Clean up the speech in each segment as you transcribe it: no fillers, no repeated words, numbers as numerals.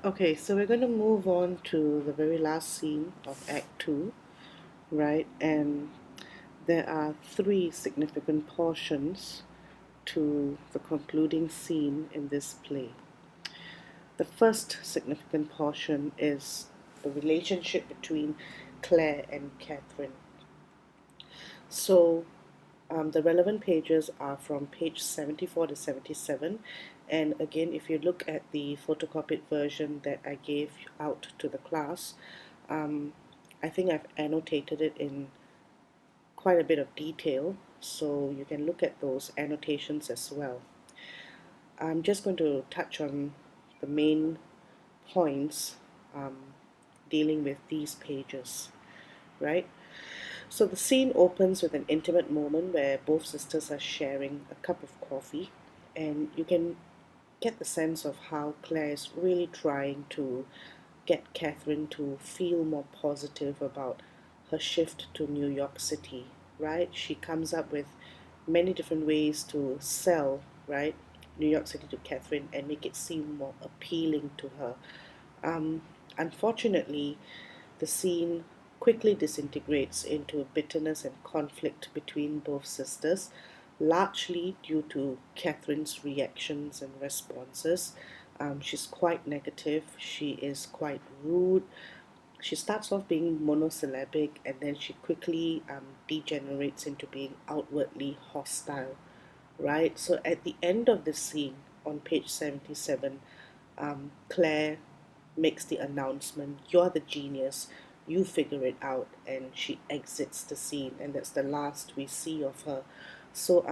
Okay, so we're going to move on to the very last scene of Act 2, right? And there are three significant portions to the concluding scene in this play. The first significant portion is the relationship between Claire and Catherine. So the relevant pages are from page 74 to 77. And again, if you look at the photocopied version that I gave out to the class, um, I think I've annotated it in quite a bit of detail, so you can look at those annotations as well. I'm just going to touch on the main points um, dealing with these pages, right? So the scene opens with an intimate moment where both sisters are sharing a cup of coffee, and you can get the sense of how Claire is really trying to get Catherine to feel more positive about her shift to New York City, right? She comes up with many different ways to sell, right, New York City to Catherine and make it seem more appealing to her. Um, Unfortunately, the scene quickly disintegrates into bitterness and conflict between both sisters, largely due to Catherine's reactions and responses. She's quite negative, she is quite rude. She starts off being monosyllabic and then she quickly degenerates into being outwardly hostile, right? So at the end of the scene on page 77, Claire makes the announcement, "You're the genius, you figure it out," and she exits the scene, and that's the last we see of her. So,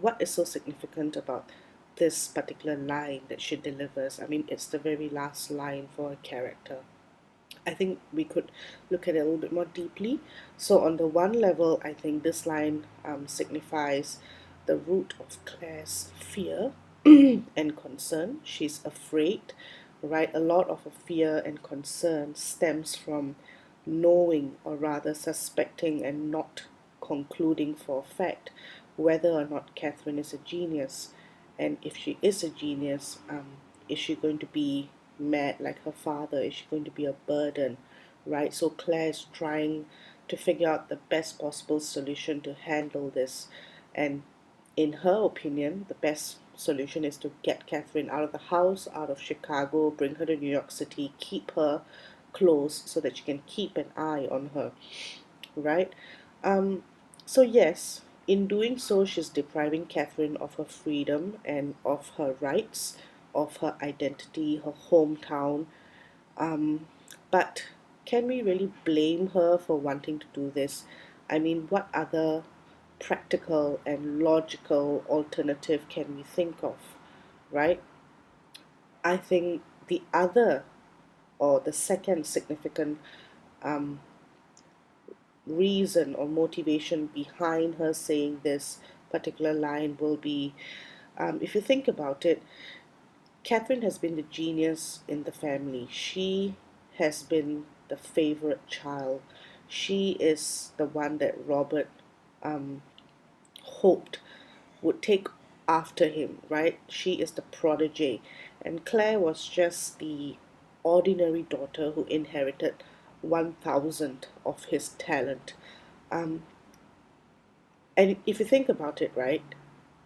what is so significant about this particular line that she delivers? I mean, it's the very last line for a character. I think we could look at it a little bit more deeply. So, on the one level, I think this line signifies the root of Claire's fear and concern. She's afraid, right? A lot of her fear and concern stems from knowing, or rather suspecting and not concluding for a fact whether or not Catherine is a genius. And if she is a genius, is she going to be mad like her father? Is she going to be a burden, right? So Claire is trying to figure out the best possible solution to handle this. And in her opinion, the best solution is to get Catherine out of the house, out of Chicago, bring her to New York City, keep her close so that she can keep an eye on her, right? Um, so, yes, in doing so, she's depriving Catherine of her freedom and of her rights, of her identity, her hometown. Um, but can we really blame her for wanting to do this? I mean, what other practical and logical alternative can we think of, right? I think the other or the second significant um, reason or motivation behind her saying this particular line will be, if you think about it, Catherine has been the genius in the family. She has been the favorite child. She is the one that Robert um, hoped would take after him, right? She is the protege. And Claire was just the ordinary daughter who inherited 1,000 of his talent. Um, and if you think about it, right,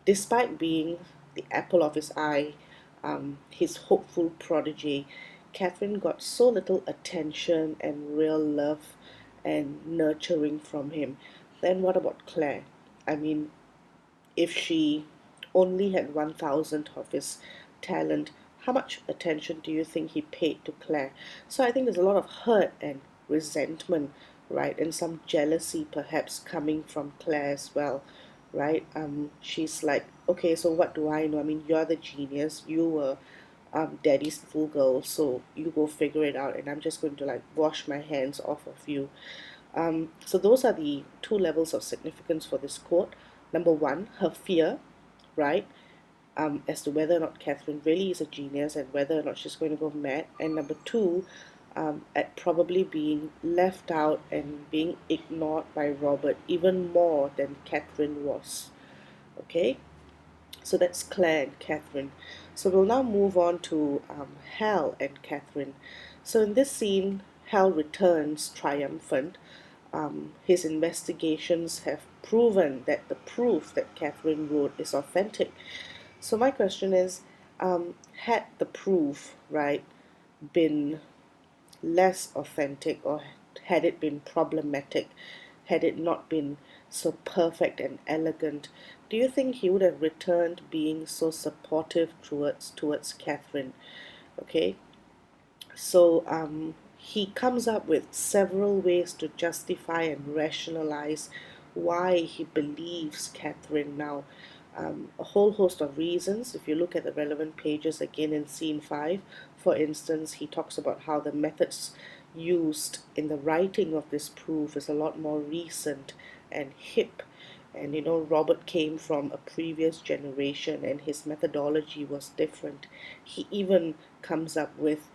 despite being the apple of his eye, his hopeful prodigy, Catherine got so little attention and real love and nurturing from him. Then what about Claire? I mean, if she only had 1,000 of his talent, how much attention do you think he paid to Claire? So I think there's a lot of hurt and resentment, right? And some jealousy perhaps coming from Claire as well, right? She's like, okay, so what do I know? I mean, you're the genius. You were daddy's little girl, so you go figure it out, and I'm just going to like wash my hands off of you. So those are the two levels of significance for this quote. Number one, her fear, right, as to whether or not Catherine really is a genius and whether or not she's going to go mad. And number two, at probably being left out and being ignored by Robert even more than Catherine was. Okay, so that's Claire and Catherine. So we'll now move on to Hal and Catherine. So in this scene, Hal returns triumphant. His investigations have proven that the proof that Catherine wrote is authentic. So my question is, had the proof, right, been less authentic, or had it been problematic, had it not been so perfect and elegant, do you think he would have returned being so supportive towards Catherine? Okay, so he comes up with several ways to justify and rationalize why he believes Catherine now. A whole host of reasons. If you look at the relevant pages again in scene 5, for instance, he talks about how the methods used in the writing of this proof is a lot more recent and hip. And Robert came from a previous generation and his methodology was different. He even comes up with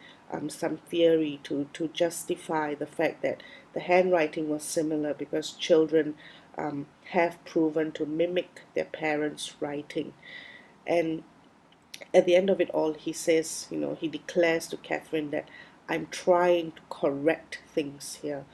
some theory to justify the fact that the handwriting was similar because children have proven to mimic their parents' writing. And at the end of it all, he says, he declares to Catherine that I'm trying to correct things here.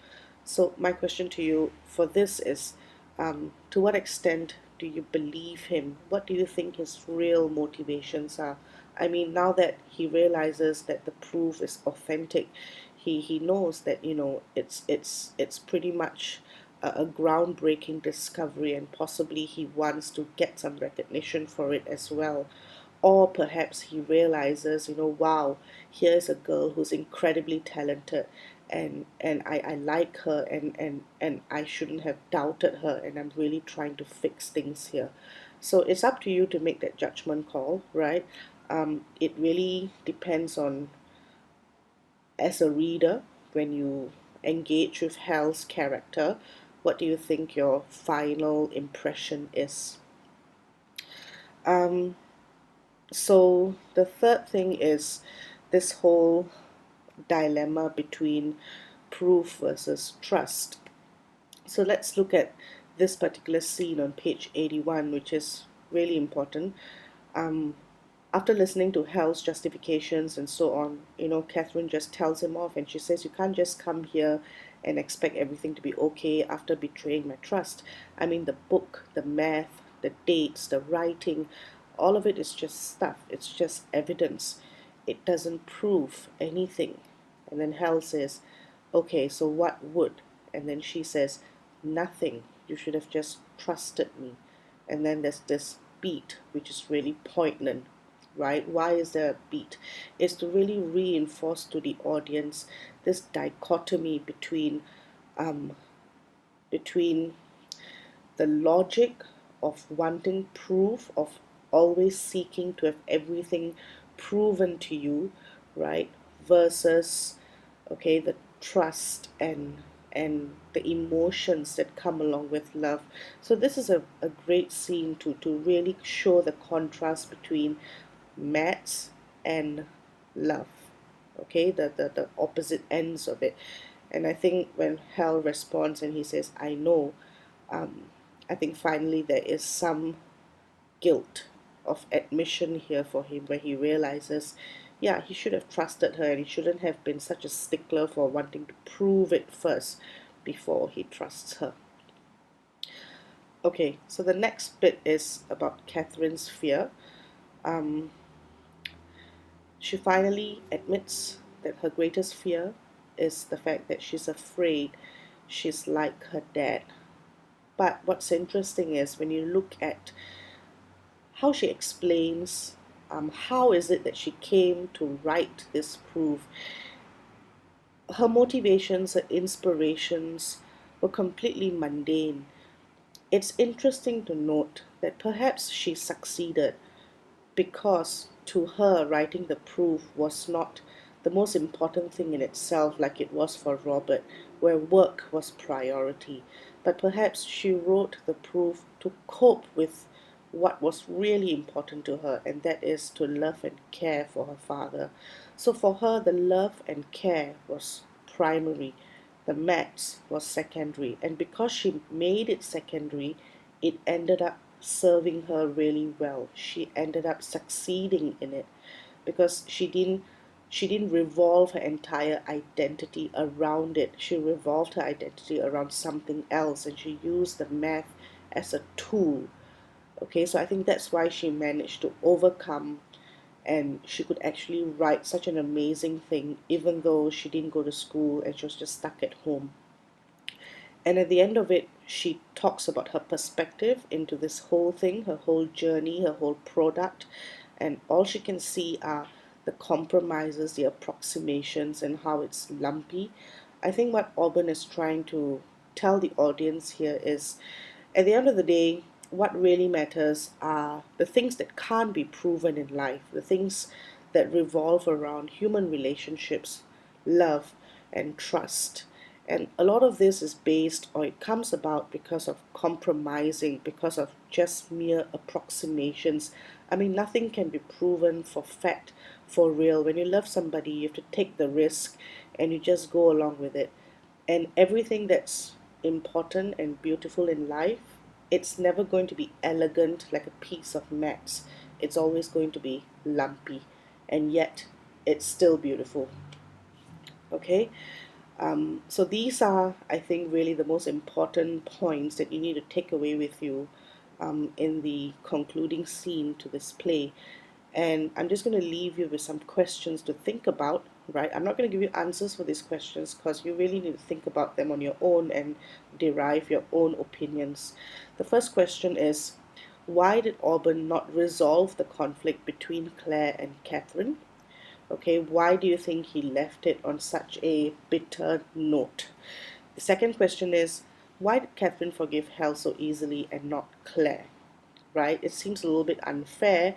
So, my question to you for this is, to what extent do you believe him? What do you think his real motivations are? I mean, now that he realizes that the proof is authentic, he knows that it's pretty much a groundbreaking discovery, and possibly he wants to get some recognition for it as well. Or perhaps he realizes, wow, here's a girl who's incredibly talented, and I like her, and I shouldn't have doubted her, and I'm really trying to fix things here. So it's up to you to make that judgment call, right? It really depends on, as a reader, when you engage with Hal's character, what do you think your final impression is? Um, so the third thing is this whole dilemma between proof versus trust. So let's look at this particular scene on page 81, which is really important. Um, After listening to Hal's justifications and so on, Catherine just tells him off and she says, you can't just come here and expect everything to be okay after betraying my trust. I mean, the book, the math, the dates, the writing, all of it is just stuff. It's just evidence. It doesn't prove anything. And then Hal says, okay, so what would? And then she says, nothing. You should have just trusted me. And then there's this beat, which is really poignant, right? Why is there a beat? It's to really reinforce to the audience this dichotomy um, between the logic of wanting proof, of always seeking to have everything proven to you, right? Versus, okay, the trust and the emotions that come along with love. So this is a great scene to really show the contrast between maths and love. Okay, the opposite ends of it. And I think when Hal responds and he says, I know, um, I think finally there is some guilt of admission here for him, where he realizes, yeah, he should have trusted her and he shouldn't have been such a stickler for wanting to prove it first before he trusts her. Okay, so the next bit is about Catherine's fear. Um, she finally admits that her greatest fear is the fact that she's afraid she's like her dad. But what's interesting is when you look at how she explains how is it that she came to write this proof, her motivations, her inspirations were completely mundane. It's interesting to note that perhaps she succeeded because to her writing the proof was not the most important thing in itself like it was for Robert, where work was priority. But perhaps she wrote the proof to cope with what was really important to her, and that is to love and care for her father. So for her, the love and care was primary, the maths was secondary, and because she made it secondary, it ended up serving her really well. She ended up succeeding in it because she didn't revolve her entire identity around it. She revolved her identity around something else, and she used the math as a tool. Okay, so I think that's why she managed to overcome, and she could actually write such an amazing thing even though she didn't go to school and she was just stuck at home. And at the end of it, she talks about her perspective into this whole thing, her whole journey, her whole product, and all she can see are the compromises, the approximations, and how it's lumpy. I think what Auburn is trying to tell the audience here is, at the end of the day, what really matters are the things that can't be proven in life, the things that revolve around human relationships, love, and trust. And a lot of this is based, or it comes about because of compromising, because of just mere approximations. I mean, nothing can be proven for fact, for real. When you love somebody, you have to take the risk and you just go along with it. And everything that's important and beautiful in life, it's never going to be elegant like a piece of maths. It's always going to be lumpy, and yet it's still beautiful. Okay, so these are, I think, really the most important points that you need to take away with you in the concluding scene to this play. And I'm just going to leave you with some questions to think about, right? I'm not going to give you answers for these questions because you really need to think about them on your own and derive your own opinions. The first question is, why did Auburn not resolve the conflict between Claire and Catherine? Okay, why do you think he left it on such a bitter note? The second question is, why did Catherine forgive Hal so easily and not Claire? Right? It seems a little bit unfair.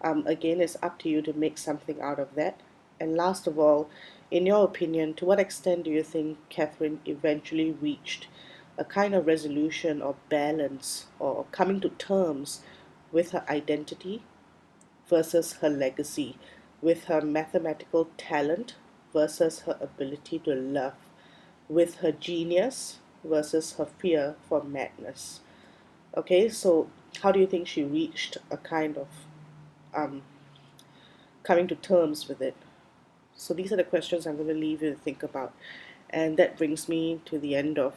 Again, it's up to you to make something out of that. And last of all, in your opinion, to what extent do you think Catherine eventually reached a kind of resolution or balance or coming to terms with her identity versus her legacy, with her mathematical talent versus her ability to love, with her genius versus her fear for madness? Okay, so how do you think she reached a kind of um, coming to terms with it? So these are the questions I'm going to leave you to think about. And that brings me to the end of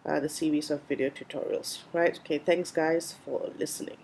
the series of video tutorials, right? Okay, thanks guys for listening.